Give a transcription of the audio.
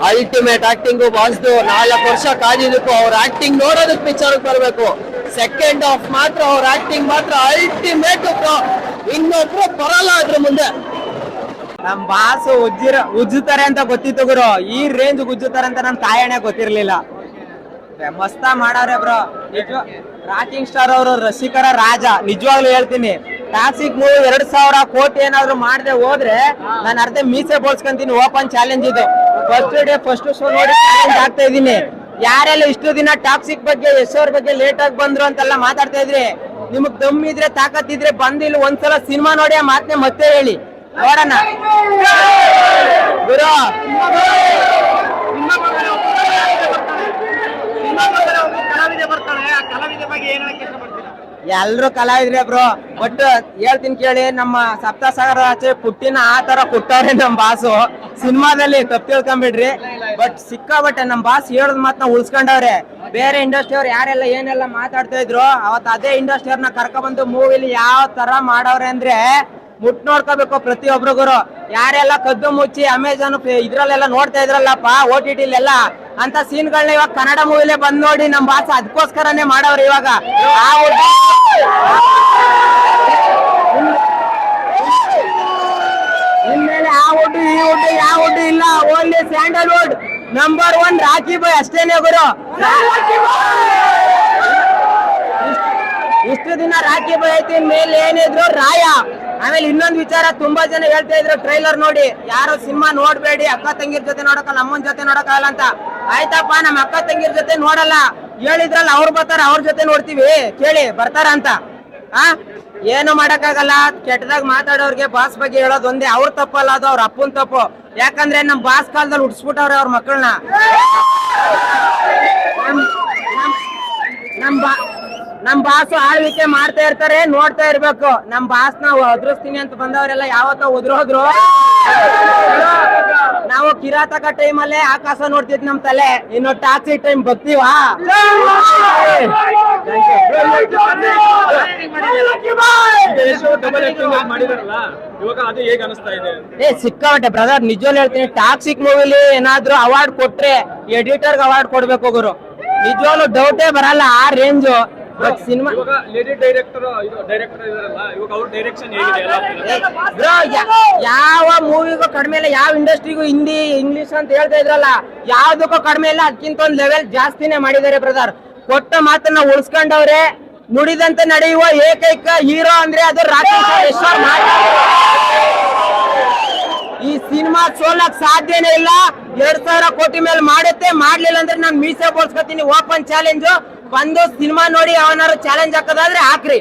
Ultimate acting ಬಾಸ್ದು 4 ವರ್ಷ ಕಾದಿದ್ದಕ್ಕೂ ಅವ್ರ acting ನೋಡೋದಕ್ಕೆ ಪಿಕ್ಚರ್ಗೆ ಬರಬೇಕು. ಸೆಕೆಂಡ್ ಹಾಫ್ ಮಾತ್ರ ಅವ್ರ ಆಕ್ಟಿಂಗ್ ಮಾತ್ರ ಅಲ್ಟಿಮೇಟ್. ಇನ್ನೊಬ್ರು ಬರಲ್ಲ ಅದ್ರ ಮುಂದೆ. ನಮ್ ಬಾಸ್ ಉಜ್ಜುತ್ತಾರೆ ಅಂತ ಗೊತ್ತಿತ್ತು ಗುರು, ಈ ರೇಂಜ್ ಉಜ್ಜುತ್ತಾರೆ ಅಂತ ನಮ್ ತಾಯಣೆ ಗೊತ್ತಿರ್ಲಿಲ್ಲ. ಮಸ್ತ ಮಾಡಾರೆ ಬ್ರೋ. ರಾಕಿಂಗ್ ಸ್ಟಾರ್ ಅವರು ರಸಿಕರ ರಾಜ. ನಿಜವಾಗ್ಲೂ ಹೇಳ್ತೀನಿ, ಟಾಕ್ಸಿಕ್ ಮೂವಿ 2000 ಕೋಟಿ ಏನಾದ್ರು ಮಾಡದೆ ಹೋದ್ರೆ ನಾನು ಅರ್ಧ ಮೀಸೆ ಬೋಳ್ಸ್ಕೊಂತೀನಿ. ಓಪನ್ ಚಾಲೆಂಜ್ ಇದು. ಫಸ್ಟ್ ಡೇ ಫಸ್ಟ್ ಶೋ ನೋಡಿ ಚಾಲೆಂಜ್ ಆಗ್ತಾ ಇದೀನಿ. ಯಾರೆಲ್ಲ ಇಷ್ಟು ದಿನ ಟಾಕ್ಸಿಕ್ ಬಗ್ಗೆ ಯಶ್ ಅವ್ರ ಬಗ್ಗೆ ಲೇಟ್ ಆಗಿ ಬಂದ್ರು ಅಂತೆಲ್ಲ ಮಾತಾಡ್ತಾ ಇದ್ರಿ, ನಿಮಗ್ ದಮ್ ಇದ್ರೆ ತಾಕತ್ತಿದ್ರೆ ಬಂದು ಇಲ್ಲಿ ಒಂದ್ಸಲ ಸಿನಿಮಾ ನೋಡಿ ಆ ಮಾತನ್ನೇ ಮತ್ತೆ ಹೇಳಿ ನೋಡೋಣ ಗುರು. ಎಲ್ರು ಕಲಾವಿದ್ರೆ ಬ್ರೋ. ಬಟ್ ಹೇಳ್ತೀನಿ ಕೇಳಿ, ನಮ್ಮ ಸಪ್ತಸಾಗರ ಆಚೆ ಪುಟ್ಟಿನ ಆ ತರ ಕೊಟ್ಟವ್ರೆ ನಮ್ ಬಾಸು. ಸಿನಿಮಾದಲ್ಲಿ ತಪ್ಪು ತಿಳ್ಕೊಂಬಿಡ್ರಿ. ಬಟ್ ಸಿಕ್ಕಾಬಟ್ಟೆ ನಮ್ ಬಾಸ್ ಹೇಳದ್ ಮಾತನ್ನ ಉಳ್ಸ್ಕೊಂಡವ್ರೆ. ಬೇರೆ ಇಂಡಸ್ಟ್ರಿ ಅವ್ರು ಯಾರೆಲ್ಲ ಏನೆಲ್ಲ ಮಾತಾಡ್ತಾ ಇದ್ರು, ಅವತ್ ಅದೇ ಇಂಡಸ್ಟ್ರಿ ಅವ್ರನ್ನ ಕರ್ಕೊಂಡ್ಬಂದು ಮೂವಿಲಿ ಯಾವ ತರ ಮಾಡವ್ರೆ ಅಂದ್ರೆ ಮುಟ್ ನೋಡ್ಕೋಬೇಕು ಪ್ರತಿಯೊಬ್ರಿಗೂ. ಯಾರೆಲ್ಲ ಕದ್ದು ಮುಚ್ಚಿ ಅಮೆಜಾನ್ ಇದ್ರಲ್ಲೆಲ್ಲ ನೋಡ್ತಾ ಇದ್ರಲ್ಲಪ್ಪ OTT ಅಂತ ಸೀನ್ಗಳನ್ನ ಇವಾಗ ಕನ್ನಡ ಮೂವಿಲೇ ಬಂದ್ ನೋಡಿ ನಮ್ ಬಾಸ್ ಅದಕ್ಕೋಸ್ಕರನೇ ಮಾಡವ್ರೆ. ಇವಾಗ ಇನ್ಮೇಲೆ ಆ ವುಡ್ ಈ ವುಡ್ ಯಾವ ವುಡ್ ಇಲ್ಲ, ಓನ್ಲಿ ಸ್ಯಾಂಡಲ್ವುಡ್. ನಂಬರ್ 1 ರಾಕಿ ಬಾಯ್ ಅಷ್ಟೇನೆ ಗುರು. ಇಷ್ಟು ದಿನ ರಾಕಿ ಬಾಯ್ ಐತಿ, ಮೇಲೆ ಏನಿದ್ರು ರಾಯ. ಆಮೇಲೆ ಇನ್ನೊಂದು ವಿಚಾರ, ತುಂಬಾ ಜನ ಹೇಳ್ತಾ ಇದ್ರು ಟ್ರೈಲರ್ ನೋಡಿ ಯಾರು ಸಿನಿಮಾ ನೋಡ್ಬೇಡಿ, ಅಕ್ಕ ತಂಗಿರ್ ಜೊತೆ ನೋಡಕಲ್ಲ, ಅಮ್ಮನ ಜೊತೆ ನೋಡಕಲ್ಲ ಅಂತ. ಆಯ್ತಪ್ಪ, ನಮ್ಮ ಅಕ್ಕ ತಂಗಿರ್ ಜೊತೆ ನೋಡಲ್ಲ, ಹೇಳಿದ್ರಲ್ಲ ಅವ್ರು ಬರ್ತಾರ, ಅವ್ರ ಜೊತೆ ನೋಡ್ತೀವಿ, ಕೇಳಿ ಬರ್ತಾರ ಅಂತ. ಏನು ಮಾಡಕ್ಕಾಗಲ್ಲ. ಕೆಟ್ಟದಾಗ ಮಾತಾಡೋರ್ಗೆ ಬಾಸ್ ಬಗ್ಗೆ ಹೇಳೋದು ಒಂದೇ. ಅವ್ರ ತಪ್ಪಲ್ಲ, ಅದು ಅವ್ರ ಅಪ್ಪನ್ ತಪ್ಪು. ಯಾಕಂದ್ರೆ ನಮ್ ಬಾಸ್ ಕಾಲದಲ್ಲಿ ಉಡ್ಸ್ಬಿಟ್ಟವ್ರೆ ಅವ್ರ ಮಕ್ಕಳನ್ನ. ನಮ್ ಬಾಸು ಆಳ್ವಿಕೆ ಮಾಡ್ತಾ ಇರ್ತಾರೆ, ನೋಡ್ತಾ ಇರ್ಬೇಕು. ನಮ್ ಬಾಸ್ ನಾವು ಒದ್ರಿಸ್ತೀನಿ ಅಂತ ಬಂದವರೆಲ್ಲ ಯಾವತ್ತೋ ಉದ್ರೋದ್ರು. ನಾವು ಕಿರಾತಕ ಟೈಮಲ್ಲೇ ಆಕಾಶ ನೋಡ್ತಿದ್ ನಮ್ ತಲೆ, ಇನ್ನು ಟಾಕ್ಸಿಕ್ ಟೈಮ್ ಬರ್ತೀವಾ? ಸಿಕ್ಕಾಬಟ್ಟೆ ಬ್ರದರ್. ನಿಜವಾಗ್ಲೂ ಹೇಳ್ತೀನಿ, ಟಾಕ್ಸಿಕ್ ಮೂವಿಲಿ ಏನಾದ್ರು ಅವಾರ್ಡ್ ಕೊಟ್ರೆ ಎಡಿಟರ್ಗೆ ಅವಾರ್ಡ್ ಕೊಡ್ಬೇಕು ಗುರು. ನಿಜವಾಗ್ಲೂ ಡೌಟೇ ಬರಲ್ಲ ಆ ರೇಂಜು. ಸಿನಿಮಾ ಯಾವ ಮೂವಿಗೂ ಕಡಿಮೆ ಇಲ್ಲ, ಯಾವ ಇಂಡಸ್ಟ್ರಿಗೂ ಹಿಂದಿ ಇಂಗ್ಲಿಷ್ ಅಂತ ಹೇಳ್ತಾ ಇದ್ರಲ್ಲ, ಯಾವ್ದಕ್ಕೂ ಕಡಿಮೆ ಇಲ್ಲ. ಅದಕ್ಕಿಂತ ಒಂದ್ ಲೆವೆಲ್ ಜಾಸ್ತಿನೇ ಮಾಡಿದ್ದಾರೆ ಬ್ರದರ್. ಕೊಟ್ಟ ಮಾತನ್ನ ಉಳಿಸ್ಕೊಂಡವ್ರೆ. ನುಡಿದಂತೆ ನಡೆಯುವ ಏಕೈಕ ಹೀರೋ ಅಂದ್ರೆ ಅದು ರಾಕೇಶ್ ಈ ಸಿನಿಮಾ ಸೋಲಕ್ ಸಾಧ್ಯನೇ ಇಲ್ಲ. 2000 ಕೋಟಿ ಮೇಲೆ ಮಾಡುತ್ತೆ. ಮಾಡ್ಲಿಲ್ಲ ಅಂದ್ರೆ ನಾನು ಮೀಸೆ ಬೋಳ್ಸ್ಕೊತೀನಿ. ಓಪನ್ ಚಾಲೆಂಜ್ ಬಂದು ಸಿನಿಮಾ ನೋಡಿ ಅವನಾರು ಚಾಲೆಂಜ್ ಹಾಕೋದಾದ್ರೆ ಹಾಕ್ರಿ.